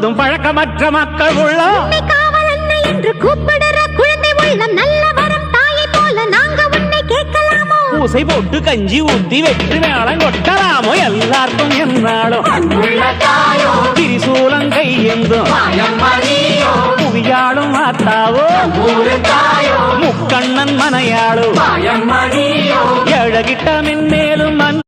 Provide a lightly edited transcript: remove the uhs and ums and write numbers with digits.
முழுதும் பழக்கமற்ற மக்கள் உள்ளம் காவலன்னை என்று கூப்பிடுற குழந்தை உள்ளம் நல்ல வரம் தாயை போல நாங்க உன்னை கேட்கலாமோ பூசை போட்டு கஞ்சி ஊத்தி வெற்றி மேளம் கொட்டலாமோ எல்லாருக்கும் என்னாலும் திரிசூலம் கையெந்தும் புவியாளும் மாத்தாவோ முக்கண்ணன் மனையாளோ எழகிட்ட மென்மேலும் மண்